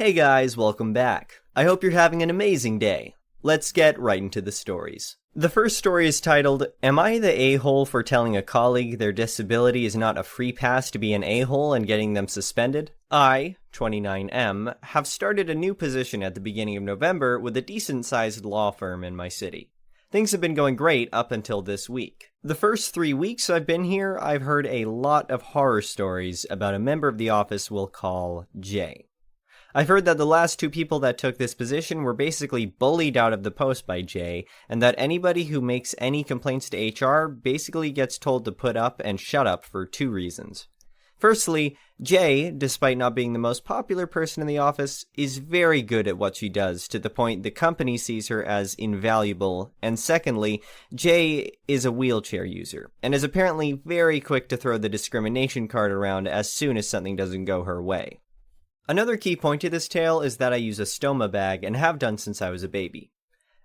Hey guys, welcome back. I hope you're having an amazing day. Let's get right into the stories. The first story is titled, Am I the a-hole for telling a colleague their disability is not a free pass to be an a-hole and getting them suspended? I, 29M, have started a new position at the beginning of November with a decent-sized law firm in my city. Things have been going great up until this week. The first 3 weeks I've been here, I've heard a lot of horror stories about a member of the office we'll call Jay. I've heard that the last 2 people that took this position were basically bullied out of the post by Jay, and that anybody who makes any complaints to HR basically gets told to put up and shut up for 2 reasons. Firstly, Jay, despite not being the most popular person in the office, is very good at what she does, to the point the company sees her as invaluable. And secondly, Jay is a wheelchair user, and is apparently very quick to throw the discrimination card around as soon as something doesn't go her way. Another key point to this tale is that I use a stoma bag and have done since I was a baby.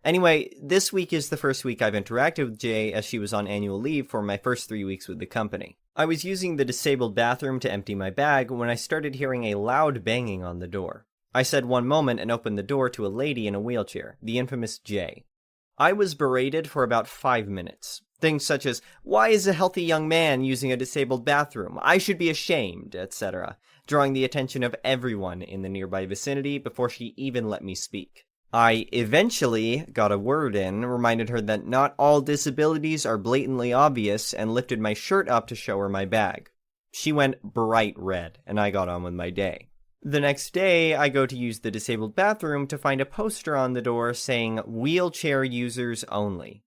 Anyway, this week is the first week I've interacted with Jay as she was on annual leave for my first 3 weeks with the company. I was using the disabled bathroom to empty my bag when I started hearing a loud banging on the door. I said one moment and opened the door to a lady in a wheelchair, the infamous Jay. I was berated for about 5 minutes. Things such as, why is a healthy young man using a disabled bathroom? I should be ashamed, etc., drawing the attention of everyone in the nearby vicinity before she even let me speak. I eventually got a word in, reminded her that not all disabilities are blatantly obvious, and lifted my shirt up to show her my bag. She went bright red, and I got on with my day. The next day, I go to use the disabled bathroom to find a poster on the door saying, wheelchair users only.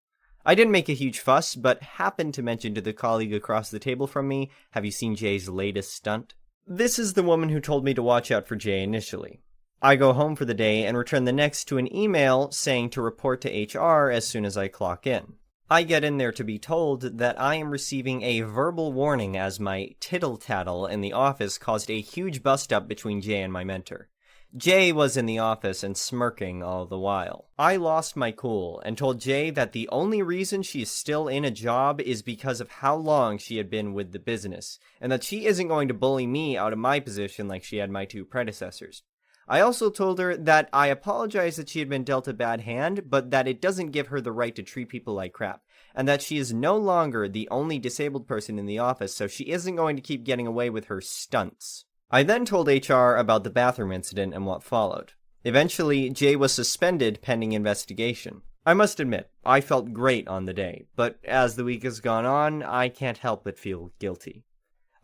I didn't make a huge fuss, but happened to mention to the colleague across the table from me, have you seen Jay's latest stunt? This is the woman who told me to watch out for Jay initially. I go home for the day and return the next to an email saying to report to HR as soon as I clock in. I get in there to be told that I am receiving a verbal warning as my tittle-tattle in the office caused a huge bust-up between Jay and my mentor. Jay was in the office and smirking all the while. I lost my cool and told Jay that the only reason she is still in a job is because of how long she had been with the business, and that she isn't going to bully me out of my position like she had my 2 predecessors. I also told her that I apologize that she had been dealt a bad hand, but that it doesn't give her the right to treat people like crap, and that she is no longer the only disabled person in the office, so she isn't going to keep getting away with her stunts. I then told HR about the bathroom incident and what followed. Eventually, Jay was suspended pending investigation. I must admit, I felt great on the day, but as the week has gone on, I can't help but feel guilty.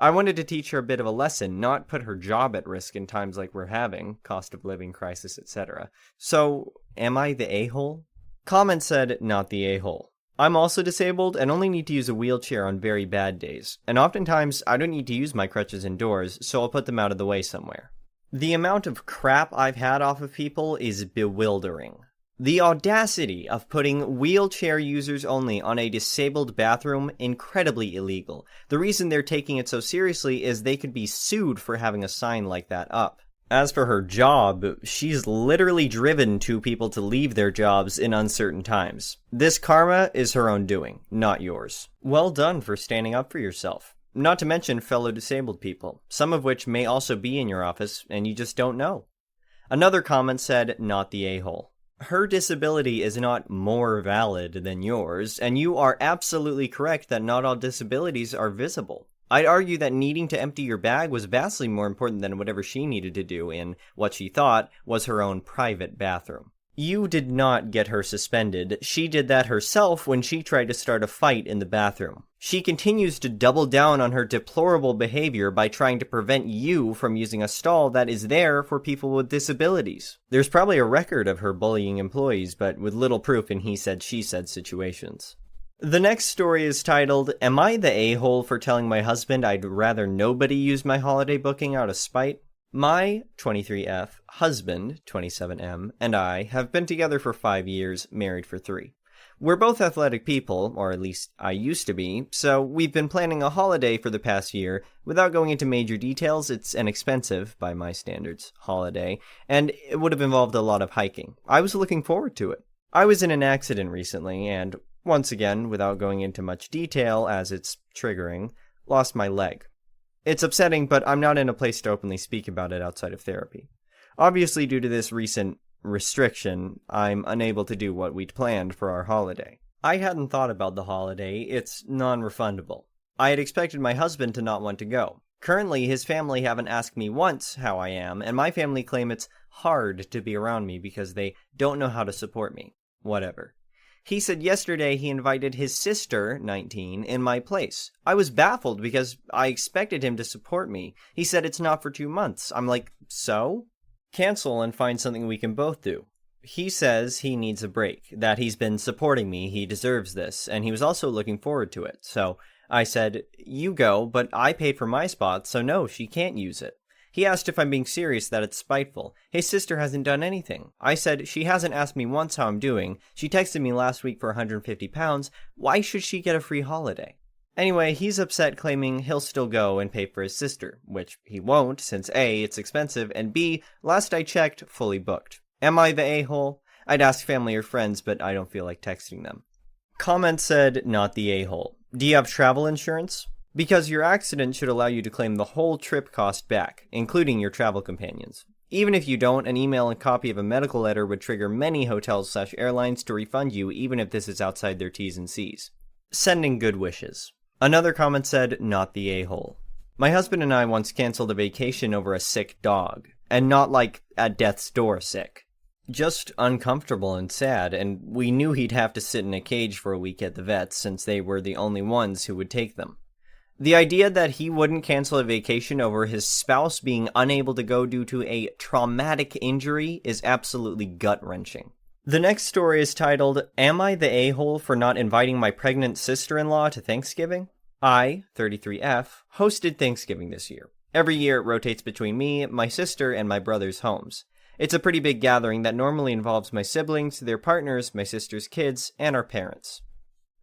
I wanted to teach her a bit of a lesson, not put her job at risk in times like we're having, cost of living crisis, etc. So, am I the a-hole? Comment said, not the a-hole. I'm also disabled and only need to use a wheelchair on very bad days, and oftentimes I don't need to use my crutches indoors, so I'll put them out of the way somewhere. The amount of crap I've had off of people is bewildering. The audacity of putting wheelchair users only on a disabled bathroom, incredibly illegal. The reason they're taking it so seriously is they could be sued for having a sign like that up. As for her job, she's literally driven 2 people to leave their jobs in uncertain times. This karma is her own doing, not yours. Well done for standing up for yourself. Not to mention fellow disabled people, some of which may also be in your office, and you just don't know. Another comment said, not the a-hole. Her disability is not more valid than yours, and you are absolutely correct that not all disabilities are visible. I'd argue that needing to empty your bag was vastly more important than whatever she needed to do in what she thought was her own private bathroom. You did not get her suspended. She did that herself when she tried to start a fight in the bathroom. She continues to double down on her deplorable behavior by trying to prevent you from using a stall that is there for people with disabilities. There's probably a record of her bullying employees, but with little proof in he said, she said situations. The next story is titled, Am I the a-hole for telling my husband I'd rather nobody use my holiday booking out of spite? My 23F husband, 27M, and I have been together for 5 years, married for 3. We're both athletic people, or at least I used to be, so we've been planning a holiday for the past year. Without going into major details, it's an expensive, by my standards, holiday, and it would have involved a lot of hiking. I was looking forward to it. I was in an accident recently, and once again, without going into much detail as it's triggering, lost my leg. It's upsetting, but I'm not in a place to openly speak about it outside of therapy. Obviously, due to this recent restriction, I'm unable to do what we'd planned for our holiday. I hadn't thought about the holiday. It's non-refundable. I had expected my husband to not want to go. Currently, his family haven't asked me once how I am, and my family claim it's hard to be around me because they don't know how to support me. Whatever. He said yesterday he invited his sister, 19, in my place. I was baffled because I expected him to support me. He said it's not for 2 months. I'm like, so? Cancel and find something we can both do. He says he needs a break, that he's been supporting me, he deserves this, and he was also looking forward to it. So I said, you go, but I paid for my spot, so no, she can't use it. He asked if I'm being serious, that it's spiteful. His sister hasn't done anything. I said, she hasn't asked me once how I'm doing. She texted me last week for £150. Why should she get a free holiday? Anyway, he's upset, claiming he'll still go and pay for his sister, which he won't, since A, it's expensive, and B, last I checked, fully booked. Am I the a-hole? I'd ask family or friends, but I don't feel like texting them. Comment said, not the a-hole. Do you have travel insurance? Because your accident should allow you to claim the whole trip cost back, including your travel companions. Even if you don't, an email and copy of a medical letter would trigger many hotels/airlines to refund you, even if this is outside their T's and C's. Sending good wishes. Another comment said, not the a-hole. My husband and I once canceled a vacation over a sick dog, and not like at death's door sick. Just uncomfortable and sad, and we knew he'd have to sit in a cage for a week at the vets since they were the only ones who would take them. The idea that he wouldn't cancel a vacation over his spouse being unable to go due to a traumatic injury is absolutely gut-wrenching. The next story is titled, Am I the a-hole for not inviting my pregnant sister-in-law to Thanksgiving? I, 33F, hosted Thanksgiving this year. Every year it rotates between me, my sister, and my brother's homes. It's a pretty big gathering that normally involves my siblings, their partners, my sister's kids, and our parents.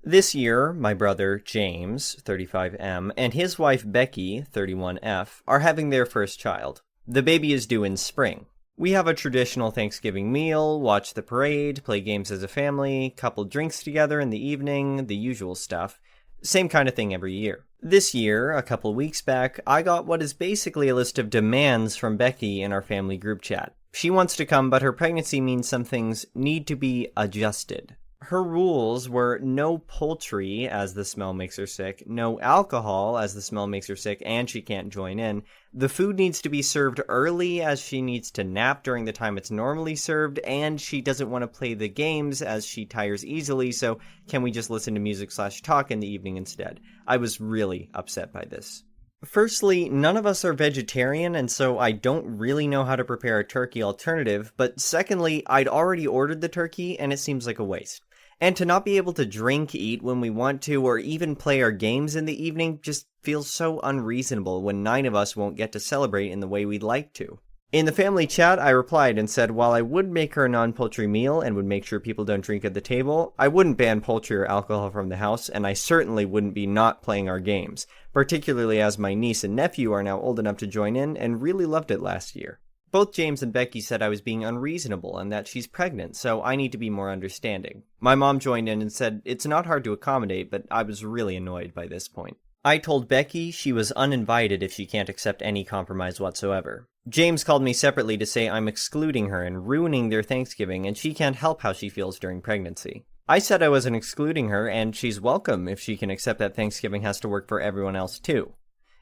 This year, my brother, James, 35M, and his wife, Becky, 31F, are having their first child. The baby is due in spring. We have a traditional Thanksgiving meal, watch the parade, play games as a family, couple drinks together in the evening, the usual stuff. Same kind of thing every year. This year, a couple weeks back, I got what is basically a list of demands from Becky in our family group chat. She wants to come, but her pregnancy means some things need to be adjusted. Her rules were no poultry, as the smell makes her sick, no alcohol, as the smell makes her sick, and she can't join in. The food needs to be served early, as she needs to nap during the time it's normally served, and she doesn't want to play the games, as she tires easily, so can we just listen to music/talk in the evening instead? I was really upset by this. Firstly, none of us are vegetarian, and so I don't really know how to prepare a turkey alternative, but secondly, I'd already ordered the turkey, and it seems like a waste. And to not be able to drink, eat when we want to, or even play our games in the evening just feels so unreasonable when 9 of us won't get to celebrate in the way we'd like to. In the family chat, I replied and said while I would make her a non-poultry meal and would make sure people don't drink at the table, I wouldn't ban poultry or alcohol from the house, and I certainly wouldn't be not playing our games, particularly as my niece and nephew are now old enough to join in and really loved it last year. Both James and Becky said I was being unreasonable and that she's pregnant, so I need to be more understanding. My mom joined in and said it's not hard to accommodate, but I was really annoyed by this point. I told Becky she was uninvited if she can't accept any compromise whatsoever. James called me separately to say I'm excluding her and ruining their Thanksgiving, and she can't help how she feels during pregnancy. I said I wasn't excluding her, and she's welcome if she can accept that Thanksgiving has to work for everyone else too.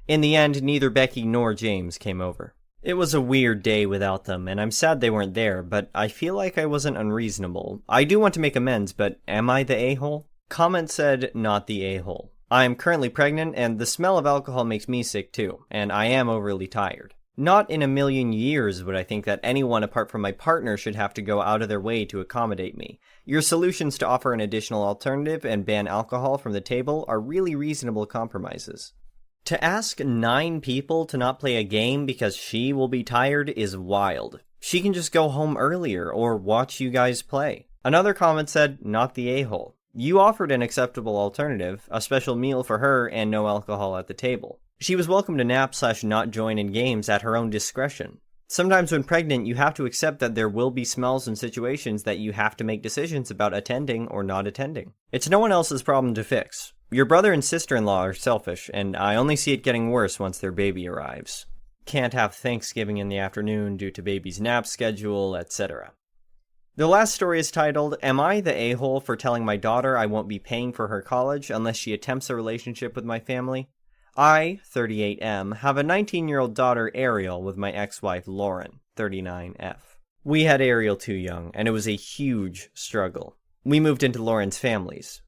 In the end, neither Becky nor James came over. It was a weird day without them, and I'm sad they weren't there, but I feel like I wasn't unreasonable. I do want to make amends, but am I the a-hole? Comment said, not the a-hole. I am currently pregnant, and the smell of alcohol makes me sick too, and I am overly tired. Not in a million years would I think that anyone apart from my partner should have to go out of their way to accommodate me. Your solutions to offer an additional alternative and ban alcohol from the table are really reasonable compromises. To ask 9 people to not play a game because she will be tired is wild. She can just go home earlier or watch you guys play. Another comment said, not the a-hole. You offered an acceptable alternative, a special meal for her and no alcohol at the table. She was welcome to nap/not join in games at her own discretion. Sometimes when pregnant, you have to accept that there will be smells and situations that you have to make decisions about attending or not attending. It's no one else's problem to fix. Your brother and sister-in-law are selfish, and I only see it getting worse once their baby arrives. can't have Thanksgiving in the afternoon due to baby's nap schedule, etc. The last story is titled, Am I the a-hole for telling my daughter I won't be paying for her college unless she attempts a relationship with my family? I, 38M, have a 19-year-old daughter, Ariel, with my ex-wife, Lauren, 39F. We had Ariel too young, and it was a huge struggle. We moved into Lauren's families.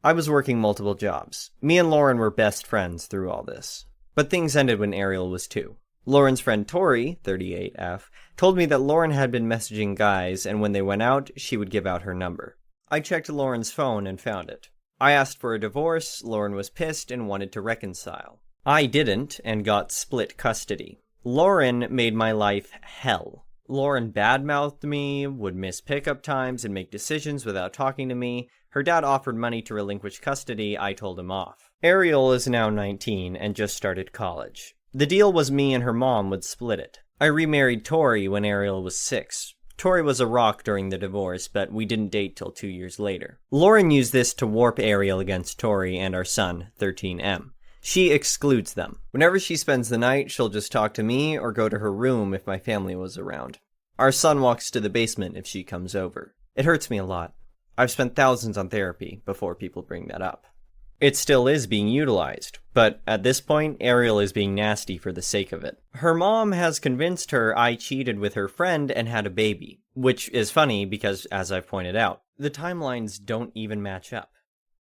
I was working multiple jobs. Me and Lauren were best friends through all this. But things ended when Ariel was 2. Lauren's friend Tori, 38F, told me that Lauren had been messaging guys, and when they went out, she would give out her number. I checked Lauren's phone and found it. I asked for a divorce, Lauren was pissed and wanted to reconcile. I didn't, and got split custody. Lauren made my life hell. Lauren badmouthed me, would miss pickup times, and make decisions without talking to me. Her dad offered money to relinquish custody, I told him off. Ariel is now 19 and just started college. The deal was me and her mom would split it. I remarried Tori when Ariel was 6. Tori was a rock during the divorce, but we didn't date till 2 years later. Lauren used this to warp Ariel against Tori and our son, 13M. She excludes them. Whenever she spends the night, she'll just talk to me or go to her room if my family was around. Our son walks to the basement if she comes over. It hurts me a lot. I've spent thousands on therapy before people bring that up. It still is being utilized, but at this point, Ariel is being nasty for the sake of it. Her mom has convinced her I cheated with her friend and had a baby, which is funny because, as I've pointed out, the timelines don't even match up.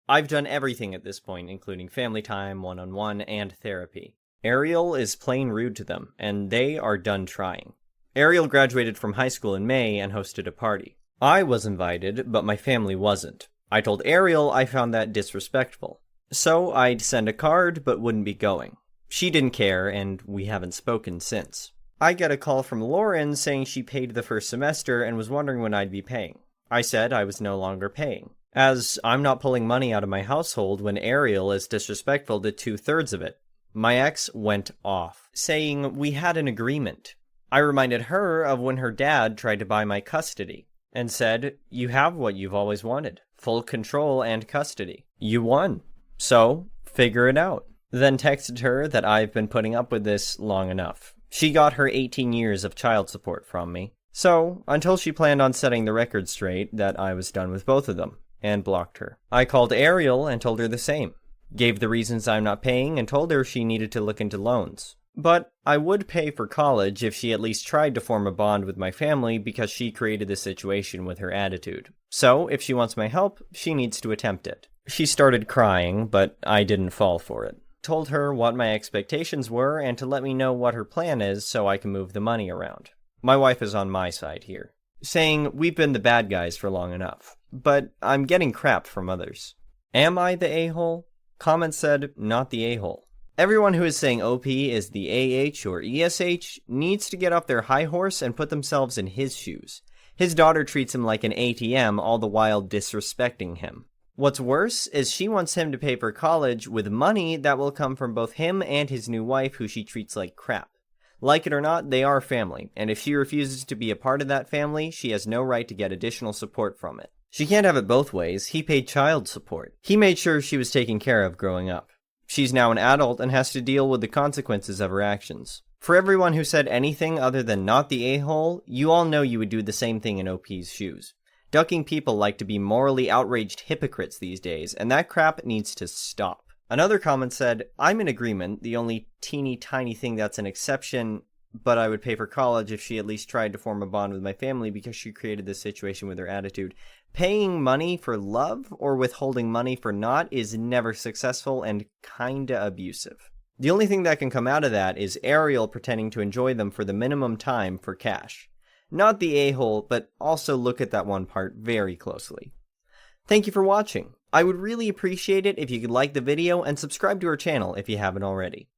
I've done everything at this point, including family time, one-on-one, and therapy. Ariel is plain rude to them, and they are done trying. Ariel graduated from high school in May and hosted a party. I was invited, but my family wasn't. I told Ariel I found that disrespectful. So I'd send a card, but wouldn't be going. She didn't care, and we haven't spoken since. I get a call from Lauren saying she paid the first semester and was wondering when I'd be paying. I said I was no longer paying, as I'm not pulling money out of my household when Ariel is disrespectful to 2/3 of it. My ex went off, saying we had an agreement. I reminded her of when her dad tried to buy my custody, and said, you have what you've always wanted, full control and custody. You won. So, figure it out. Then texted her that I've been putting up with this long enough. She got her 18 years of child support from me. So, until she planned on setting the record straight that I was done with both of them, and blocked her. I called Ariel and told her the same. Gave the reasons I'm not paying and told her she needed to look into loans. But I would pay for college if she at least tried to form a bond with my family because she created the situation with her attitude. So, if she wants my help, she needs to attempt it. She started crying, but I didn't fall for it. Told her what my expectations were and to let me know what her plan is so I can move the money around. My wife is on my side here, saying we've been the bad guys for long enough, but I'm getting crap from others. Am I the a-hole? Comment said, not the a-hole. Everyone who is saying OP is the AH or ESH needs to get off their high horse and put themselves in his shoes. His daughter treats him like an ATM, all the while disrespecting him. What's worse is she wants him to pay for college with money that will come from both him and his new wife, who she treats like crap. Like it or not, they are family, and if she refuses to be a part of that family, she has no right to get additional support from it. She can't have it both ways. He paid child support. He made sure she was taken care of growing up. She's now an adult and has to deal with the consequences of her actions. For everyone who said anything other than not the a-hole, you all know you would do the same thing in OP's shoes. Ducking people like to be morally outraged hypocrites these days, and that crap needs to stop. Another comment said, I'm in agreement, the only teeny tiny thing that's an exception, but I would pay for college if she at least tried to form a bond with my family because she created this situation with her attitude. Paying money for love or withholding money for not is never successful and kinda abusive. The only thing that can come out of that is Ariel pretending to enjoy them for the minimum time for cash. Not the a-hole, but also look at that one part very closely. Thank you for watching. I would really appreciate it if you could like the video and subscribe to our channel if you haven't already.